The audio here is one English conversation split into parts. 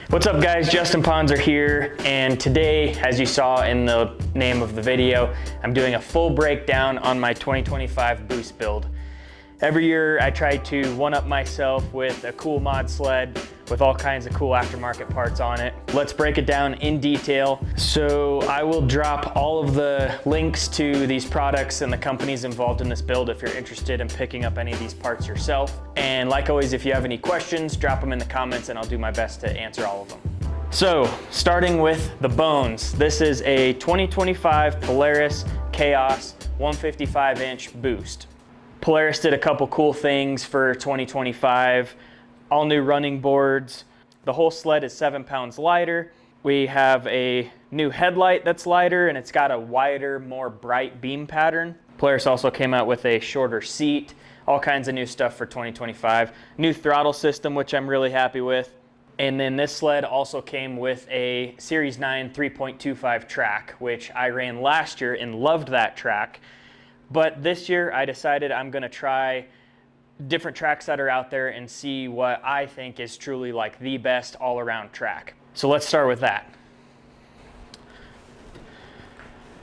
What's up guys, Justin Ponsor here, and today, as you saw in the name of the video, I'm doing a full breakdown on my 2025 boost build. Every year I try to one-up myself with a cool mod sled with all kinds of cool aftermarket parts on it. Let's break it down in detail. So I will drop all of the links to these products and the companies involved in this build if you're interested in picking up any of these parts yourself. And like always, if you have any questions, drop them in the comments and I'll do my best to answer all of them. So starting with the bones, this is a 2025 Polaris Chaos 155-inch boost. Polaris did a couple cool things for 2025. All new running boards. The whole sled is 7 pounds lighter. We have a new headlight that's lighter and it's got a wider, more bright beam pattern. Polaris also came out with a shorter seat. All kinds of new stuff for 2025. New throttle system, which I'm really happy with. And then this sled also came with a Series 9 3.25 track, which I ran last year and loved that track. But this year I decided I'm gonna try different tracks that are out there and see what I think is truly like the best all-around track. So let's start with that.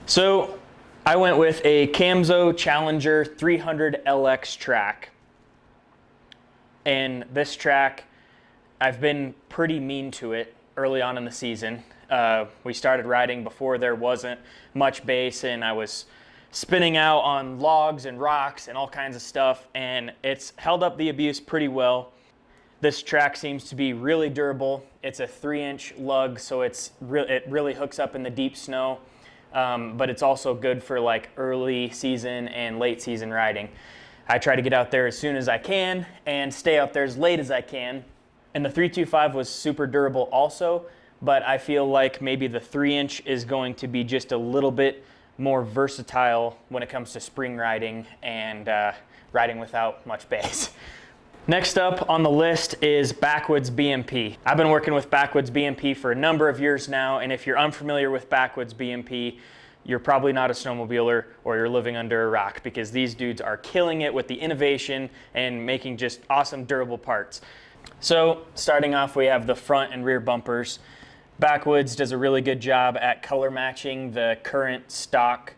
So I went with a Camso Challenger 300 LX track. And this track, I've been pretty mean to it early on in the season. We started riding before there wasn't much bass and I was spinning out on logs and rocks and all kinds of stuff, and it's held up the abuse pretty well. This track seems to be really durable. It's a 3-inch lug, so it really hooks up in the deep snow, but it's also good for like early season and late season riding. I try to get out there as soon as I can and stay out there as late as I can. And the 325 was super durable also, but I feel like maybe the 3-inch is going to be just a little bit more versatile when it comes to spring riding and riding without much bass. Next up on the list is Backwoods BMP. I've been working with Backwoods BMP for a number of years now, and if you're unfamiliar with Backwoods BMP, you're probably not a snowmobiler or you're living under a rock, because these dudes are killing it with the innovation and making just awesome durable parts. So starting off, we have the front and rear bumpers. Backwoods does a really good job at color matching the current stock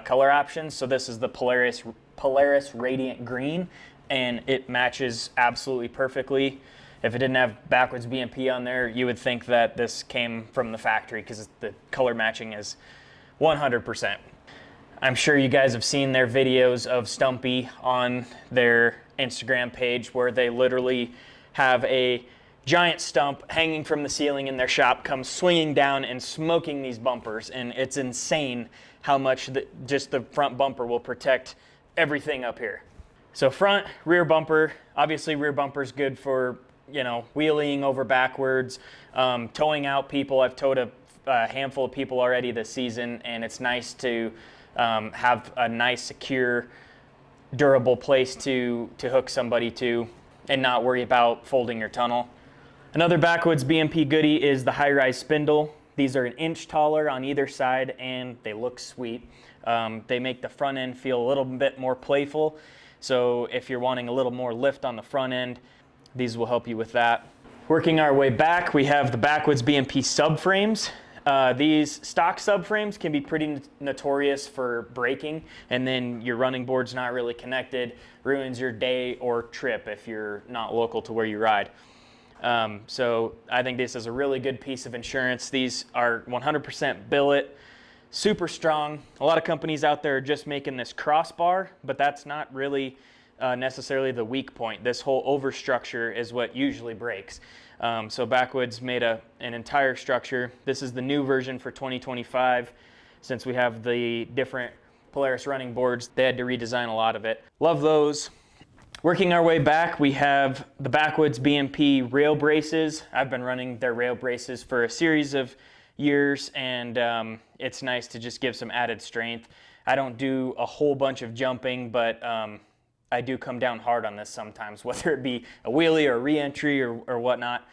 color options. So this is the Polaris Radiant Green, and it matches absolutely perfectly. If it didn't have Backwoods BMP on there, you would think that this came from the factory because the color matching is 100%. I'm sure you guys have seen their videos of Stumpy on their Instagram page where they literally have a giant stump hanging from the ceiling in their shop comes swinging down and smoking these bumpers, and it's insane how much just the front bumper will protect everything up here. So front, rear bumper, obviously rear bumper's good for, you know, wheeling over backwards, towing out people. I've towed a handful of people already this season, and it's nice to have a nice, secure, durable place to hook somebody to and not worry about folding your tunnel. Another Backwoods BMP goodie is the high-rise spindle. These are an inch taller on either side and they look sweet. They make the front end feel a little bit more playful. So if you're wanting a little more lift on the front end, these will help you with that. Working our way back, we have the Backwoods BMP subframes. These stock subframes can be pretty notorious for breaking, and then your running board's not really connected, ruins your day or trip if you're not local to where you ride. So I think this is a really good piece of insurance. These are 100% billet, super strong. A lot of companies out there are just making this crossbar, but that's not really necessarily the weak point. This whole overstructure is what usually breaks. So Backwoods made an entire structure. This is the new version for 2025. Since we have the different Polaris running boards, they had to redesign a lot of it. Love those. Working our way back, we have the Backwoods BMP rail braces. I've been running their rail braces for a series of years, and it's nice to just give some added strength. I don't do a whole bunch of jumping, but I do come down hard on this sometimes, whether it be a wheelie or a re-entry or whatnot.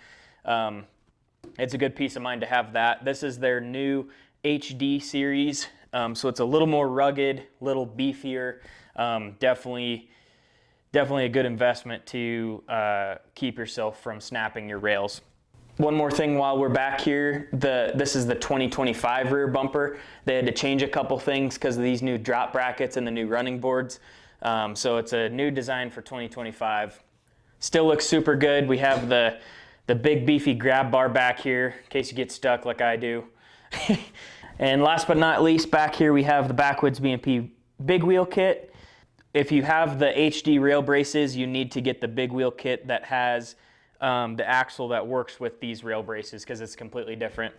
It's a good peace of mind to have that. This is their new HD series, so it's a little more rugged, a little beefier. Definitely a good investment to keep yourself from snapping your rails. One more thing while we're back here, this is the 2025 rear bumper. They had to change a couple things because of these new drop brackets and the new running boards. So it's a new design for 2025. Still looks super good. We have the big beefy grab bar back here in case you get stuck like I do. And last but not least, back here we have the Backwoods BMP big wheel kit. If you have the HD rail braces, you need to get the big wheel kit that has the axle that works with these rail braces because it's completely different.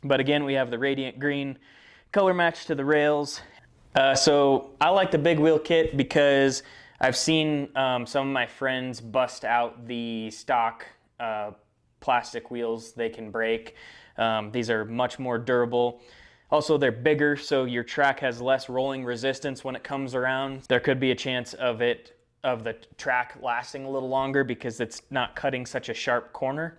But again, we have the radiant green color match to the rails. So I like the big wheel kit because I've seen some of my friends bust out the stock plastic wheels they can break. These are much more durable. Also, they're bigger, so your track has less rolling resistance when it comes around. There could be a chance of the track lasting a little longer because it's not cutting such a sharp corner.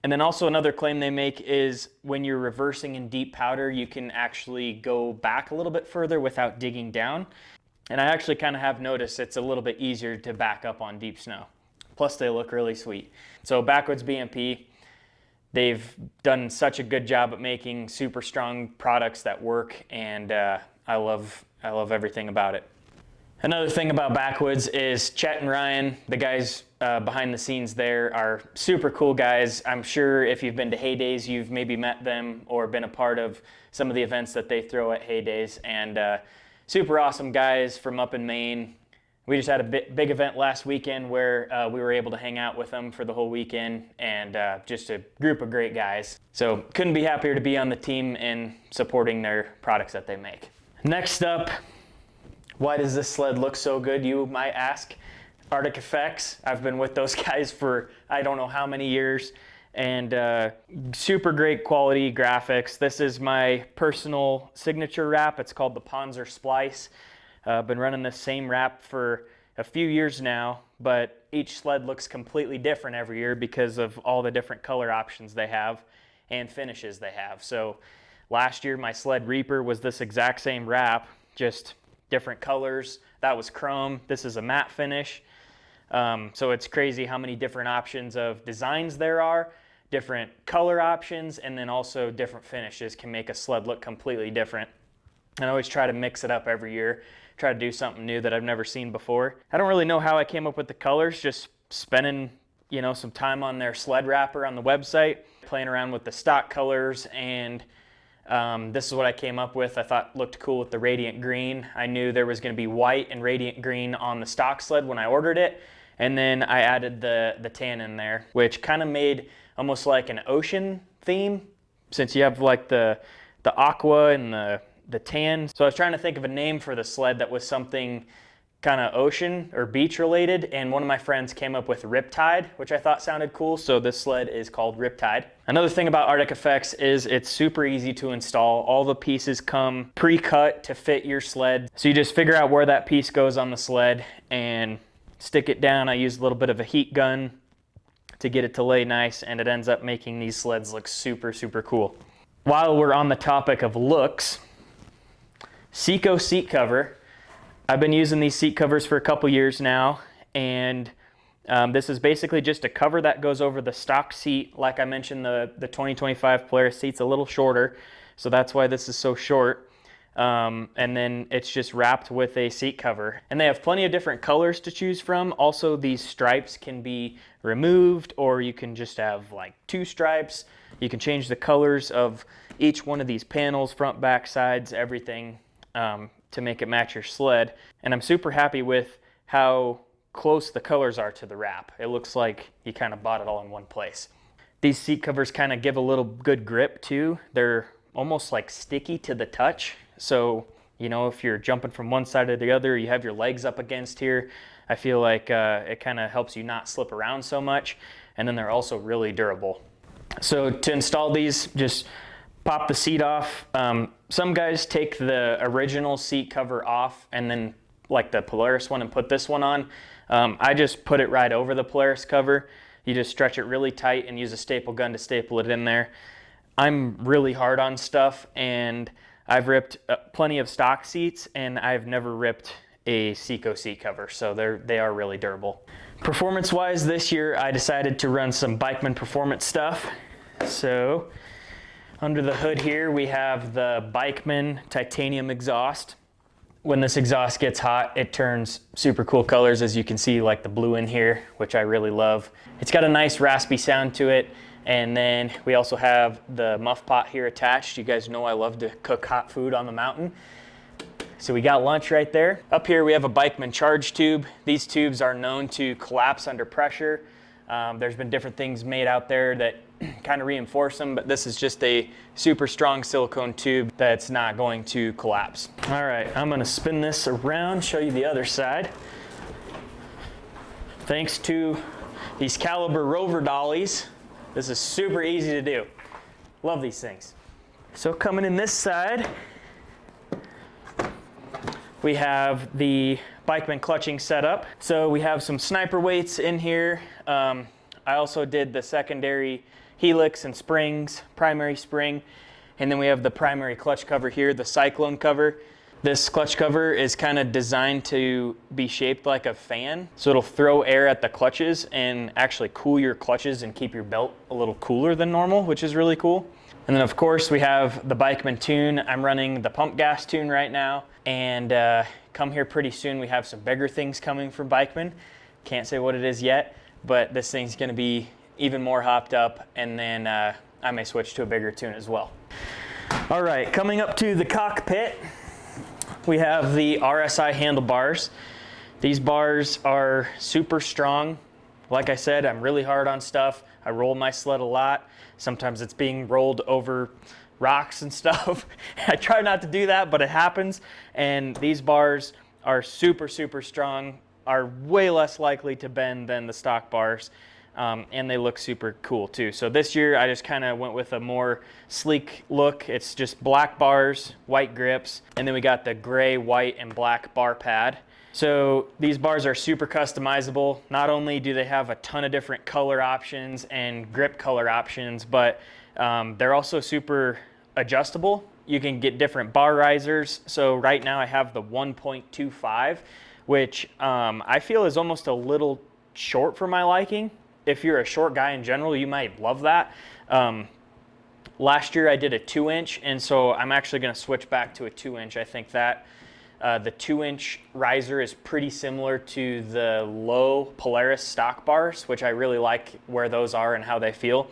And then also another claim they make is when you're reversing in deep powder, you can actually go back a little bit further without digging down. And I actually kind of have noticed it's a little bit easier to back up on deep snow. Plus they look really sweet. So Backwoods BMP, they've done such a good job at making super strong products that work, and I love everything about it. Another thing about Backwoods is Chet and Ryan, the guys behind the scenes there, are super cool guys. I'm sure if you've been to Heydays, you've maybe met them or been a part of some of the events that they throw at Heydays, and super awesome guys from up in Maine. We just had a big event last weekend where we were able to hang out with them for the whole weekend, and just a group of great guys. So couldn't be happier to be on the team and supporting their products that they make. Next up, why does this sled look so good, you might ask? ArcticFX. I've been with those guys for I don't know how many years, and super great quality graphics. This is my personal signature wrap. It's called the Ponsor Splice. I've been running this same wrap for a few years now, but each sled looks completely different every year because of all the different color options they have and finishes they have. So last year my Sled Reaper was this exact same wrap, just different colors. That was chrome. This is a matte finish. So it's crazy how many different options of designs there are, different color options, and then also different finishes can make a sled look completely different. And I always try to mix it up every year, try to do something new that I've never seen before. I don't really know how I came up with the colors, just spending, some time on their sled wrapper on the website, playing around with the stock colors, and this is what I came up with. I thought looked cool with the radiant green. I knew there was going to be white and radiant green on the stock sled when I ordered it, and then I added the tan in there, which kind of made almost like an ocean theme, since you have like the aqua and the tan. So I was trying to think of a name for the sled that was something kind of ocean or beach related, and one of my friends came up with RIPTIDE, which I thought sounded cool, so this sled is called RIPTIDE. Another thing about ArcticFX is it's super easy to install. All the pieces come pre-cut to fit your sled, so you just figure out where that piece goes on the sled and stick it down. I use a little bit of a heat gun to get it to lay nice, and it ends up making these sleds look super, super cool. While we're on the topic of looks, Seco seat cover. I've been using these seat covers for a couple years now, and this is basically just a cover that goes over the stock seat. Like I mentioned, the 2025 Polaris seat's a little shorter, so that's why this is so short. And then it's just wrapped with a seat cover. And they have plenty of different colors to choose from. Also, these stripes can be removed, or you can just have like 2 stripes. You can change the colors of each one of these panels, front, back, sides, everything, to make it match your sled. And I'm super happy with how close the colors are to the wrap. It looks like you kind of bought it all in one place. These seat covers kind of give a little good grip too. They're almost like sticky to the touch. So, if you're jumping from one side to the other, you have your legs up against here, I feel like it kind of helps you not slip around so much. And then they're also really durable. So to install these, just pop the seat off. Some guys take the original seat cover off and then like the Polaris one and put this one on. I just put it right over the Polaris cover. You just stretch it really tight and use a staple gun to staple it in there. I'm really hard on stuff, and I've ripped plenty of stock seats, and I've never ripped a Seco seat cover, so they are really durable. Performance-wise, this year I decided to run some Bikeman Performance stuff. So under the hood here, we have the Bikeman titanium exhaust. When this exhaust gets hot, it turns super cool colors, as you can see, like the blue in here, which I really love. It's got a nice raspy sound to it. And then we also have the muff pot here attached. You guys know I love to cook hot food on the mountain. So we got lunch right there. Up here we have a Bikeman charge tube. These tubes are known to collapse under pressure. There's been different things made out there that kind of reinforce them, but this is just a super strong silicone tube that's not going to collapse. All right, I'm gonna spin this around, show you the other side. Thanks to these Caliber rover dollies, this is super easy to do. Love these things. So coming in this side, we have the Bikeman clutching setup. So we have some sniper weights in here. I also did the secondary helix and springs, primary spring, and then we have the primary clutch cover here, the Cyclone cover. This clutch cover is kind of designed to be shaped like a fan, so it'll throw air at the clutches and actually cool your clutches and keep your belt a little cooler than normal, which is really cool. And then of course we have the Bikeman tune. I'm running the pump gas tune right now, and come here pretty soon we have some bigger things coming from Bikeman. Can't say what it is yet, but this thing's gonna be even more hopped up, and then I may switch to a bigger tune as well. All right, coming up to the cockpit, we have the RSI handlebars. These bars are super strong. Like I said, I'm really hard on stuff. I roll my sled a lot. Sometimes it's being rolled over rocks and stuff. I try not to do that, but it happens. And these bars are super, super strong, are way less likely to bend than the stock bars. And they look super cool too. So this year I just kind of went with a more sleek look. It's just black bars, white grips, and then we got the gray, white, and black bar pad. So these bars are super customizable. Not only do they have a ton of different color options and grip color options, but they're also super adjustable. You can get different bar risers. So right now I have the 1.25, which I feel is almost a little short for my liking. If you're a short guy in general, you might love that. Last year I did a 2-inch, and so I'm actually gonna switch back to a 2-inch. I think that the 2-inch riser is pretty similar to the low Polaris stock bars, which I really like where those are and how they feel.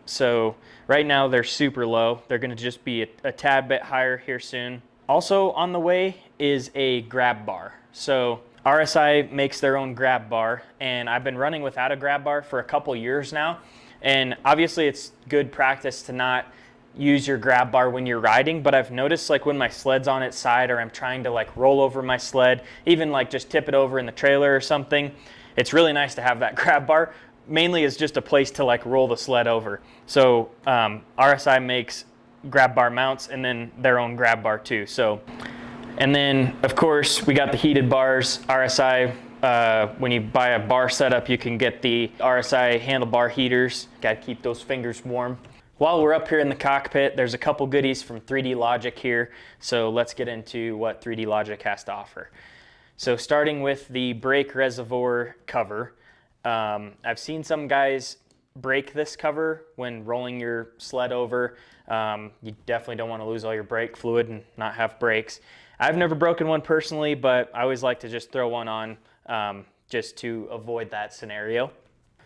So right now they're super low. They're gonna just be a tad bit higher here soon. Also on the way is a grab bar. So RSI makes their own grab bar, and I've been running without a grab bar for a couple years now. And obviously it's good practice to not use your grab bar when you're riding, but I've noticed like when my sled's on its side, or I'm trying to like roll over my sled, even like just tip it over in the trailer or something, it's really nice to have that grab bar. Mainly it's just a place to like roll the sled over. So RSI makes grab bar mounts and then their own grab bar too. So, and then of course we got the heated bars. RSI, when you buy a bar setup, you can get the RSI handlebar heaters. Got to keep those fingers warm. While we're up here in the cockpit, there's a couple goodies from 3D Logik here. So let's get into what 3D Logik has to offer. So starting with the brake reservoir cover. I've seen some guys break this cover when rolling your sled over. You definitely don't want to lose all your brake fluid and not have brakes. I've never broken one personally, but I always like to just throw one on just to avoid that scenario.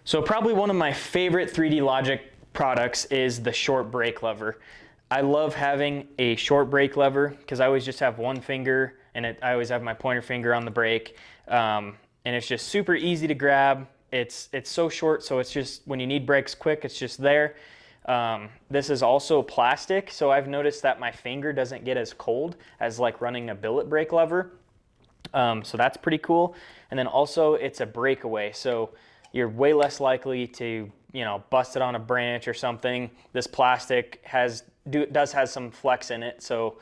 So probably one of my favorite 3D Logik products is the short brake lever. I love having a short brake lever because I always just have one finger, and I always have my pointer finger on the brake, and it's just super easy to grab. It's so short, so it's just when you need brakes quick, it's just there. This is also plastic, so I've noticed that my finger doesn't get as cold as like running a billet brake lever. So that's pretty cool. And then also it's a breakaway, so you're way less likely to, you know, bust it on a branch or something. This plastic does have some flex in it, so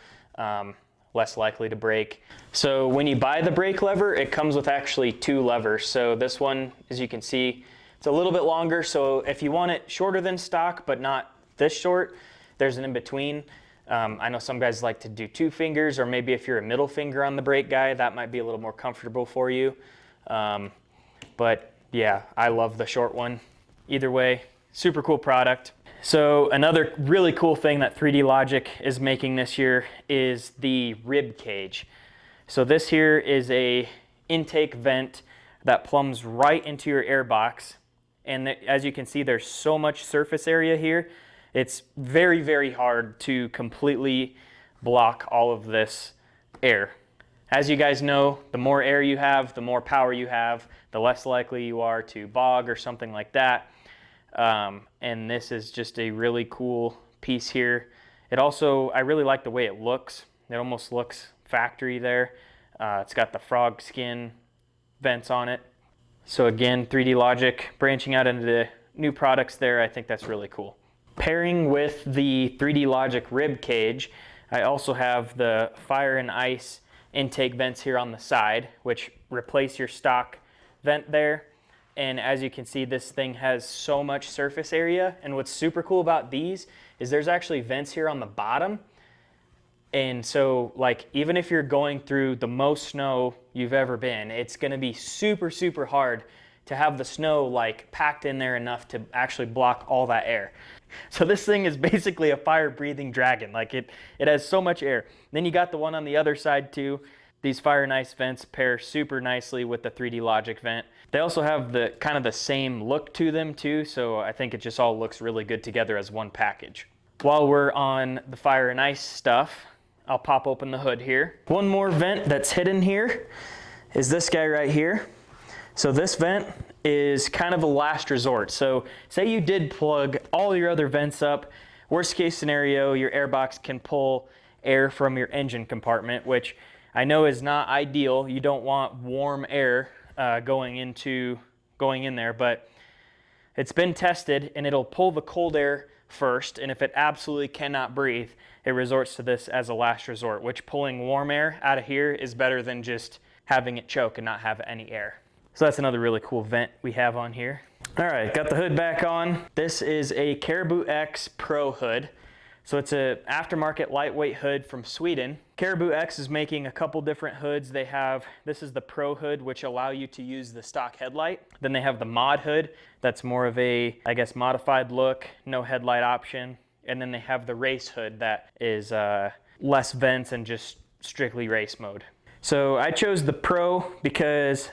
less likely to break. So when you buy the brake lever, it comes with actually 2 levers. So this one, as you can see, it's a little bit longer, so if you want it shorter than stock but not this short, there's an in-between. I know some guys like to do 2 fingers, or maybe if you're a middle finger on the brake guy, that might be a little more comfortable for you. But yeah, I love the short one. Either way, super cool product. So another really cool thing that 3D Logik is making this year is the RibKage. So this here is a intake vent that plumbs right into your air box. And as you can see, there's so much surface area here. It's very, very hard to completely block all of this air. As you guys know, the more air you have, the more power you have, the less likely you are to bog or something like that. And this is just a really cool piece here. It also, I really like the way it looks. It almost looks factory there. It's got the frog skin vents on it. So again, 3D Logik branching out into the new products there. I think that's really cool. Pairing with the 3D Logik RibKage, I also have the fire and ice intake vents here on the side, which replace your stock vent there. And as you can see, this thing has so much surface area. And what's super cool about these is there's actually vents here on the bottom. And so like, even if you're going through the most snow you've ever been, it's gonna be super, super hard to have the snow like packed in there enough to actually block all that air. So this thing is basically a fire breathing dragon. Like it has so much air. Then you got the one on the other side too. These fire and ice vents pair super nicely with the 3D Logik vent. They also have the kind of the same look to them too. So I think it just all looks really good together as one package. While we're on the fire and ice stuff, I'll pop open the hood here. One more vent that's hidden here is this guy right here. So this vent is kind of a last resort. So say you did plug all your other vents up, worst case scenario, your airbox can pull air from your engine compartment, which I know is not ideal. You don't want warm air going in there, but it's been tested and it'll pull the cold air first, and if it absolutely cannot breathe, it resorts to this as a last resort, which pulling warm air out of here is better than just having it choke and not have any air. So that's another really cool vent we have on here. All right, got the hood back on. This is a CaribouX Pro hood. So it's an aftermarket lightweight hood from Sweden. CaribouX is making a couple different hoods. They have, this is the Pro hood, which allow you to use the stock headlight. Then they have the Mod hood. That's more of a, I guess, modified look, no headlight option. And then they have the Race hood that is less vents and just strictly race mode. So I chose the Pro because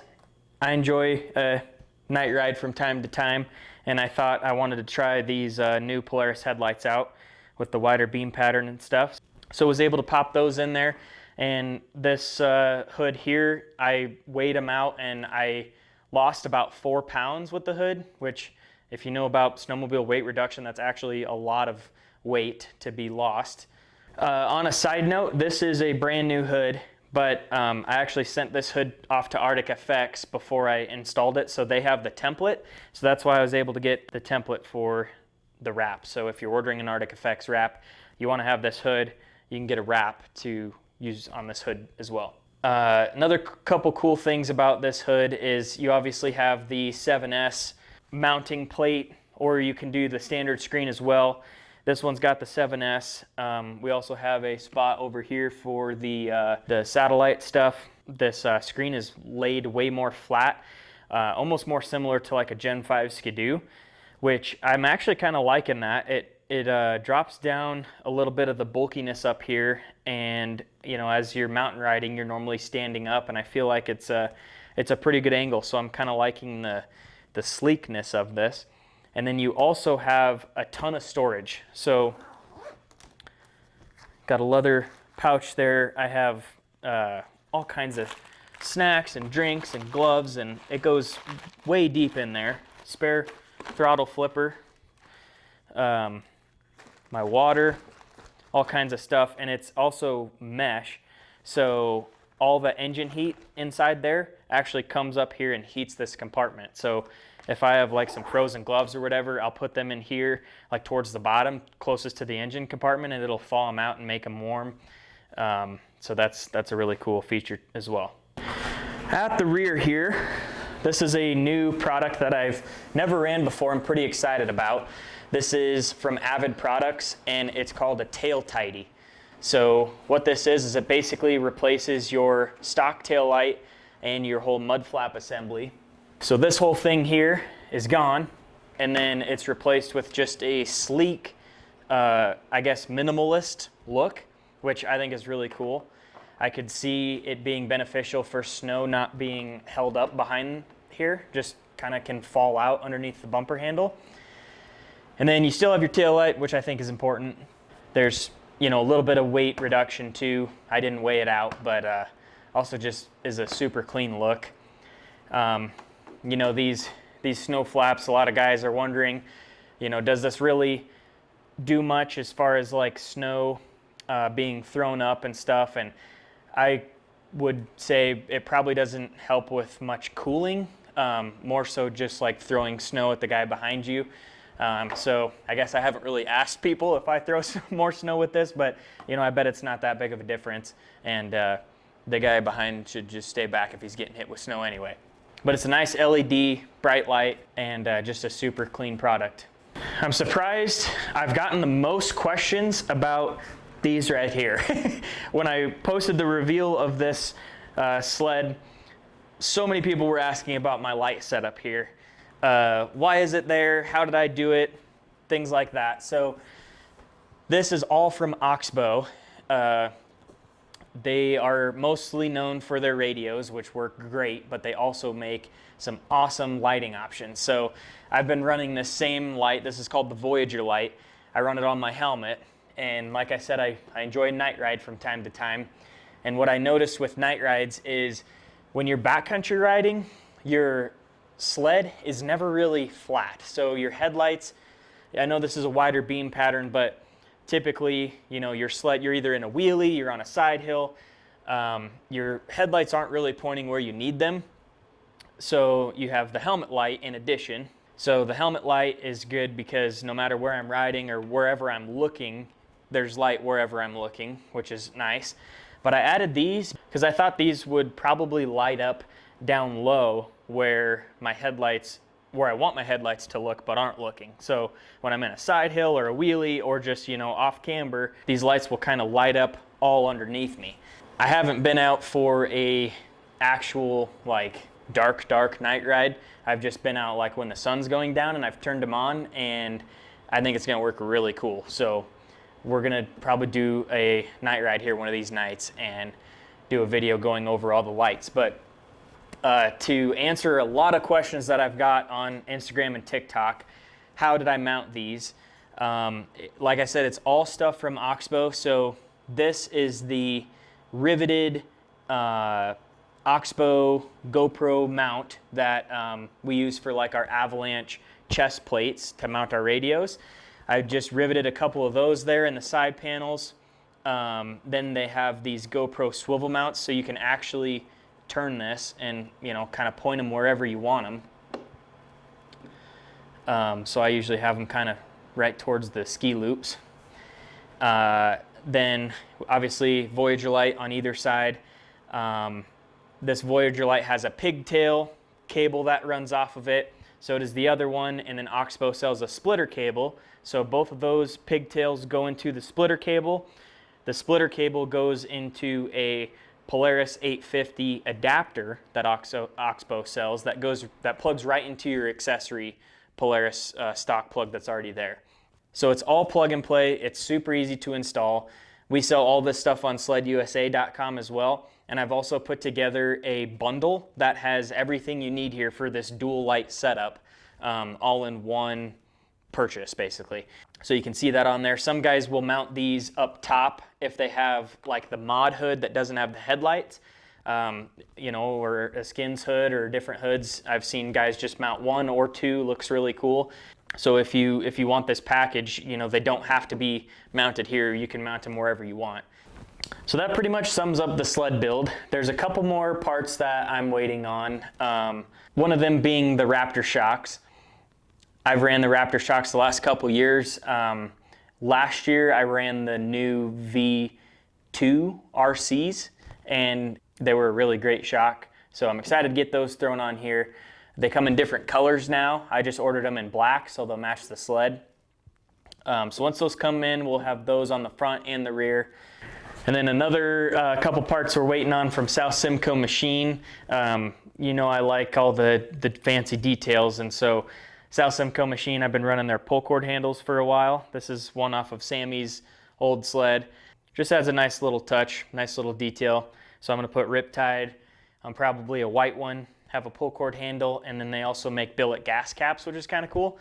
I enjoy a night ride from time to time. And I thought I wanted to try these new Polaris headlights out with the wider beam pattern and stuff. So I was able to pop those in there. And this hood here, I weighed them out and I lost about 4 pounds with the hood, which if you know about snowmobile weight reduction, that's actually a lot of weight to be lost. On a side note, this is a brand new hood, but I actually sent this hood off to ArcticFX before I installed it. So they have the template. So that's why I was able to get the template for the wrap. So if you're ordering an ArcticFX wrap, you want to have this hood, you can get a wrap to use on this hood as well. Another couple cool things about this hood is you obviously have the 7S mounting plate, or you can do the standard screen as well. This one's got the 7S. We also have a spot over here for the satellite stuff. This screen is laid way more flat, almost more similar to like a Gen 5 Skidoo, which I'm actually kind of liking that. It drops down a little bit of the bulkiness up here, and you know, as you're mountain riding, you're normally standing up, and I feel like it's a pretty good angle. So I'm kind of liking the sleekness of this. And then you also have a ton of storage. So got a leather pouch there. I have all kinds of snacks and drinks and gloves, and it goes way deep in there. Spare throttle flipper, my water, all kinds of stuff. And it's also mesh, so all the engine heat inside there actually comes up here and heats this compartment. So if I have like some frozen gloves or whatever, I'll put them in here, like towards the bottom, closest to the engine compartment, and it'll thaw them out and make them warm. So that's a really cool feature as well. At the rear here, this is a new product that I've never ran before. I'm pretty excited about. This is from Avid Products, and it's called a tail tidy. So what this is it basically replaces your stock tail light and your whole mud flap assembly. So this whole thing here is gone, and then it's replaced with just a sleek, I guess, minimalist look, which I think is really cool. I could see it being beneficial for snow not being held up behind here, just kind of can fall out underneath the bumper handle. And then you still have your tail light, which I think is important. There's, you know, a little bit of weight reduction too. I didn't weigh it out, but also just is a super clean look. You know, these snow flaps, a lot of guys are wondering, you know, does this really do much as far as like snow being thrown up and stuff? And I would say it probably doesn't help with much cooling, more so just like throwing snow at the guy behind you. So I guess I haven't really asked people if I throw some more snow with this, but you know, I bet it's not that big of a difference. And the guy behind should just stay back if he's getting hit with snow anyway. But it's a nice LED bright light and just a super clean product. I'm surprised I've gotten the most questions about these right here. When I posted the reveal of this sled, so many people were asking about my light setup here. Why is it there? How did I do it? Things like that. So this is all from Oxbow. They are mostly known for their radios, which work great, but they also make some awesome lighting options. So I've been running this same light. This is called the Voyager light. I run it on my helmet. And like I said, I enjoy night ride from time to time. And what I noticed with night rides is when you're backcountry riding, your sled is never really flat. So your headlights, I know this is a wider beam pattern, but typically, you know, your sled, you're either in a wheelie, you're on a side hill, your headlights aren't really pointing where you need them. So you have the helmet light in addition. So the helmet light is good because no matter where I'm riding or wherever I'm looking, there's light wherever I'm looking, which is nice. But I added these because I thought these would probably light up down low where my headlights, where I want my headlights to look but aren't looking. So when I'm in a side hill or a wheelie or just, you know, off camber, these lights will kind of light up all underneath me. I haven't been out for a actual like dark night ride. I've just been out like when the sun's going down and I've turned them on, and I think it's gonna work really cool. So we're gonna probably do a night ride here one of these nights and do a video going over all the lights. But to answer a lot of questions that I've got on Instagram and TikTok, how did I mount these? Like I said, it's all stuff from Oxbow. So this is the riveted Oxbow GoPro mount that we use for like our avalanche chest plates to mount our radios. I just riveted a couple of those there in the side panels. Then they have these GoPro swivel mounts, so you can actually turn this and, you know, kind of point them wherever you want them. So I usually have them kind of right towards the ski loops. Then obviously Voyager light on either side. This Voyager light has a pigtail cable that runs off of it. So does the other one, and then Oxbow sells a splitter cable. So both of those pigtails go into the splitter cable. The splitter cable goes into a Polaris 850 adapter that Oxbow sells that plugs right into your accessory Polaris stock plug that's already there. So it's all plug and play. It's super easy to install. We sell all this stuff on sledusa.com as well. And I've also put together a bundle that has everything you need here for this dual light setup, all in one purchase basically. So you can see that on there. Some guys will mount these up top if they have like the mod hood that doesn't have the headlights, you know, or a skins hood or different hoods. I've seen guys just mount one or two, looks really cool. So if you want this package, you know, they don't have to be mounted here. You can mount them wherever you want. So that pretty much sums up the sled build. There's a couple more parts that I'm waiting on. One of them being the Raptor shocks. I've ran the Raptor shocks the last couple years. Last year I ran the new VII-RCs and they were a really great shock. So I'm excited to get those thrown on here. They come in different colors now. I just ordered them in black so they'll match the sled. So once those come in, we'll have those on the front and the rear. And then another couple parts we're waiting on from South Simcoe Machine. You know I like all the fancy details, and so South Simcoe Machine, I've been running their pull cord handles for a while. This is one off of Sammy's old sled. Just adds a nice little touch, nice little detail. So I'm gonna put RIPTIDE on probably a white one, have a pull cord handle, and then they also make billet gas caps, which is kind of cool.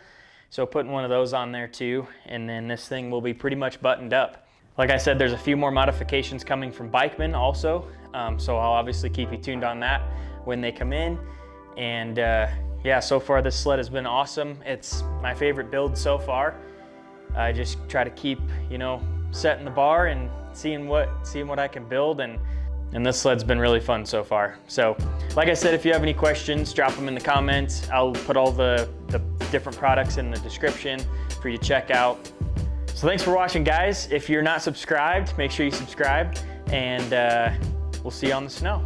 So putting one of those on there too, and then this thing will be pretty much buttoned up. Like I said, there's a few more modifications coming from Bikeman also, so I'll obviously keep you tuned on that when they come in. And yeah, so far this sled has been awesome. It's my favorite build so far. I just try to keep, you know, setting the bar and seeing what I can build, and this sled's been really fun so far. So, like I said, if you have any questions, drop them in the comments. I'll put all the different products in the description for you to check out. So thanks for watching, guys. If you're not subscribed, make sure you subscribe, and we'll see you on the snow.